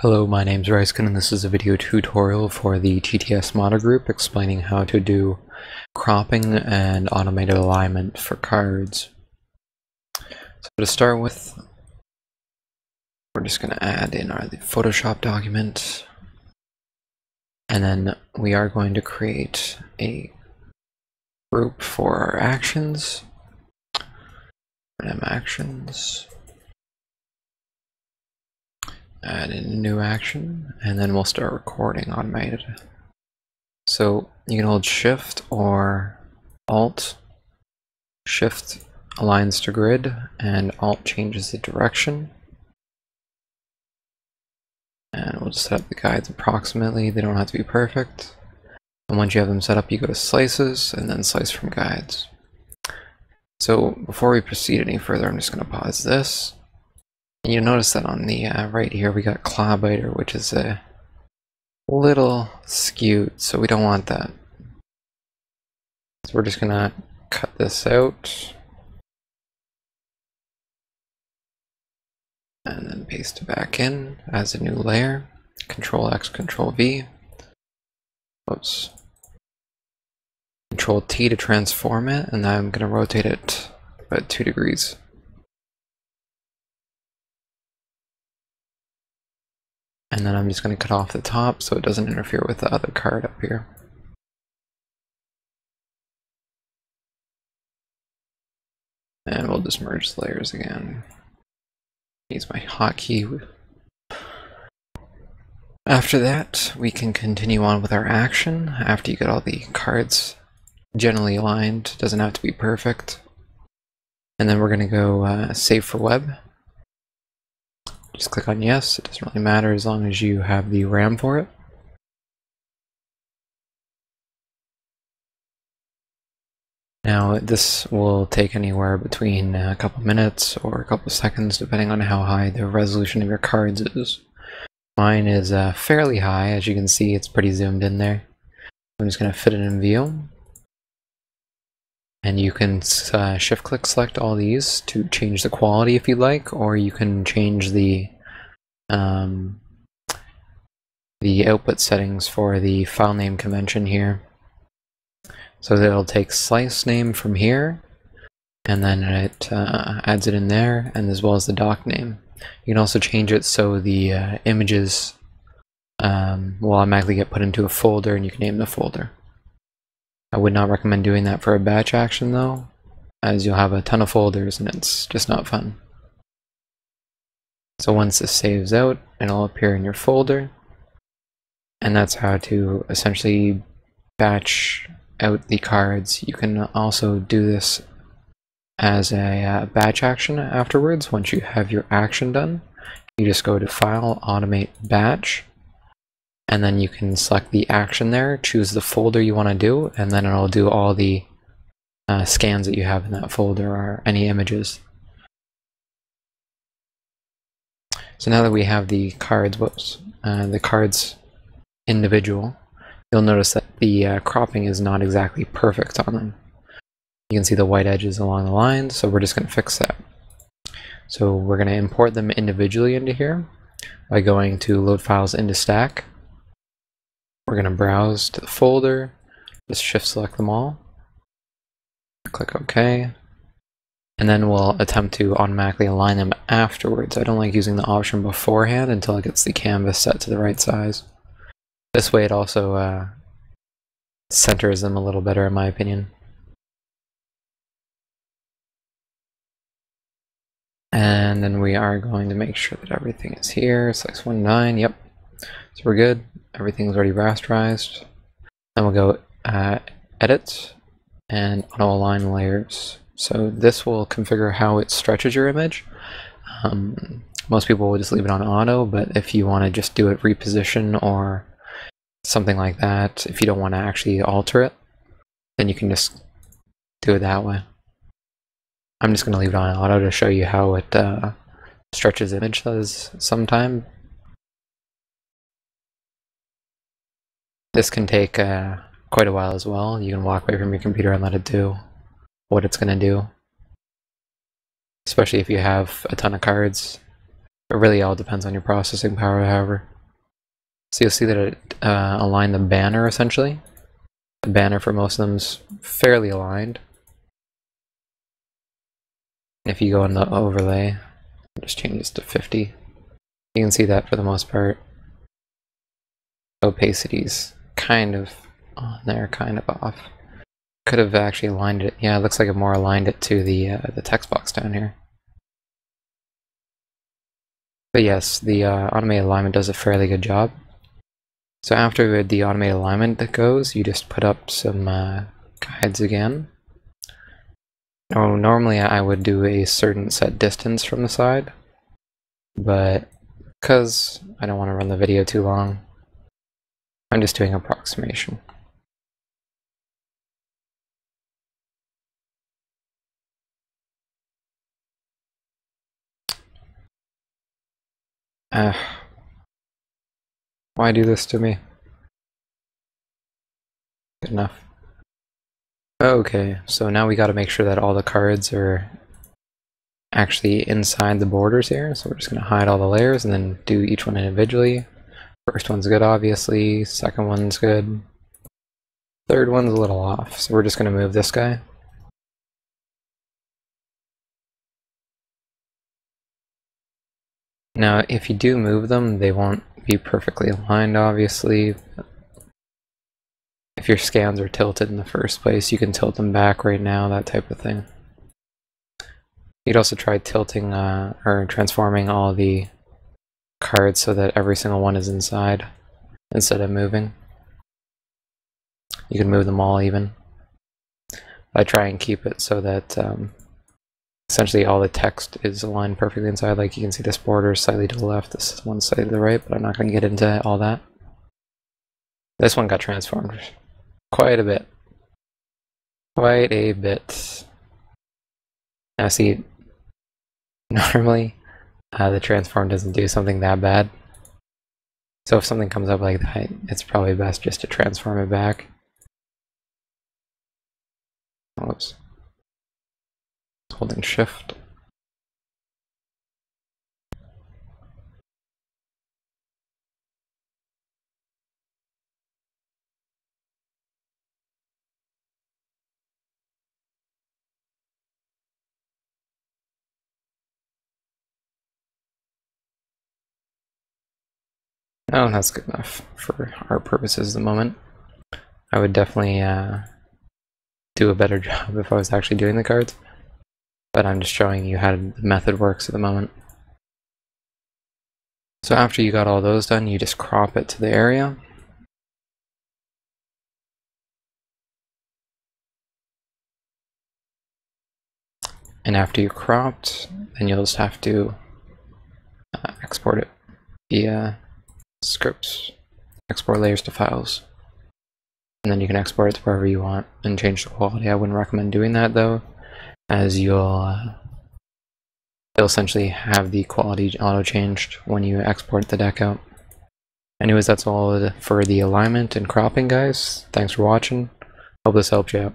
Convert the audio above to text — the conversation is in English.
Hello, my name's Ryskin and this is a video tutorial for the TTSModders group explaining how to do cropping and automated alignment for cards. So to start with, we're just going to add in our Photoshop document, and then we are going to create a group for our actions. Actions. Add in a new action, and then we'll start recording automated. So you can hold Shift or Alt. Shift aligns to grid, and Alt changes the direction. And we'll just set up the guides approximately. They don't have to be perfect. And once you have them set up, you go to Slices, and then Slice from Guides. So before we proceed any further, I'm just going to pause this. And you notice that on the right here we got Clawbiter, which is a little skewed, so we don't want that. So we're just going to cut this out. And then paste it back in as a new layer. Control X, Control V. Oops. Control T to transform it, and then I'm going to rotate it about 2 degrees. And then I'm just going to cut off the top so it doesn't interfere with the other card up here. And we'll just merge the layers again. Use my hotkey. After that, we can continue on with our action. After you get all the cards generally aligned, doesn't have to be perfect. And then we're going to go save for web. Just click on yes, it doesn't really matter as long as you have the RAM for it. Now this will take anywhere between a couple minutes or a couple seconds depending on how high the resolution of your cards is. Mine is fairly high, as you can see it's pretty zoomed in there. I'm just going to fit it in view. And you can shift click select all these to change the quality if you'd like, or you can change the output settings for the file name convention here. So that it'll take slice name from here, and then it adds it in there, and as well as the doc name. You can also change it so the images will automatically get put into a folder, and you can name the folder. I would not recommend doing that for a batch action though, as you'll have a ton of folders and it's just not fun. So once this saves out, it'll appear in your folder, and that's how to essentially batch out the cards. You can also do this as a batch action afterwards. Once you have your action done, you just go to File, Automate, Batch, and then you can select the action there, choose the folder you want to do, and then it'll do all the scans that you have in that folder or any images. So now that we have the cards, the cards individual, you'll notice that the cropping is not exactly perfect on them. You can see the white edges along the lines, so we're just going to fix that. So we're going to import them individually into here by going to Load Files into Stack. We're going to browse to the folder, just shift select them all, click OK, and then we'll attempt to automatically align them afterwards. I don't like using the option beforehand until it gets the canvas set to the right size. This way it also centers them a little better in my opinion. And then we are going to make sure that everything is here. Slice 1.9, yep. So we're good. Everything's already rasterized. Then we'll go Edit and Auto Align Layers. So this will configure how it stretches your image. Most people will just leave it on auto, but if you want to just do it reposition or something like that, if you don't want to actually alter it, then you can just do it that way. I'm just going to leave it on auto to show you how it stretches image sometime. This can take quite a while as well. You can walk away from your computer and let it do what it's going to do. Especially if you have a ton of cards. It really all depends on your processing power, however. So you'll see that it aligned the banner, essentially. The banner for most of them is fairly aligned. And if you go in the overlay, just change this to 50. You can see that for the most part. Opacity's kind of on there, kind of off. Could have actually aligned it. Yeah, it looks like it more aligned it to the text box down here. But yes, the automated alignment does a fairly good job. So after the automated alignment that goes, you just put up some guides again. Normally I would do a certain set distance from the side, but because I don't want to run the video too long, I'm just doing approximation. Why do this to me? Good enough. Okay, so now we got to make sure that all the cards are actually inside the borders here. So we're just going to hide all the layers and then do each one individually. First one's good, obviously. Second one's good. Third one's a little off, so we're just going to move this guy. Now, if you do move them, they won't be perfectly aligned, obviously. If your scans are tilted in the first place, you can tilt them back right now, that type of thing. You'd also try tilting or transforming all the cards so that every single one is inside instead of moving. You can move them all even. I try and keep it so that essentially all the text is aligned perfectly inside. Like you can see this border is slightly to the left, this one slightly to the right, but I'm not going to get into all that. This one got transformed quite a bit. Quite a bit. Now see, normally the transform doesn't do something that bad. So if something comes up like that, it's probably best just to transform it back. Whoops. Holding shift. Oh, that's good enough for our purposes at the moment. I would definitely do a better job if I was actually doing the cards, but I'm just showing you how the method works at the moment. So after you got all those done, you just crop it to the area. And after you cropped, then you'll just have to export it via scripts, export layers to files. And then you can export it to wherever you want and change the quality. I wouldn't recommend doing that though, as you'll essentially have the quality auto-changed when you export the deck out. Anyways, that's all for the alignment and cropping, guys. Thanks for watching. Hope this helped you out.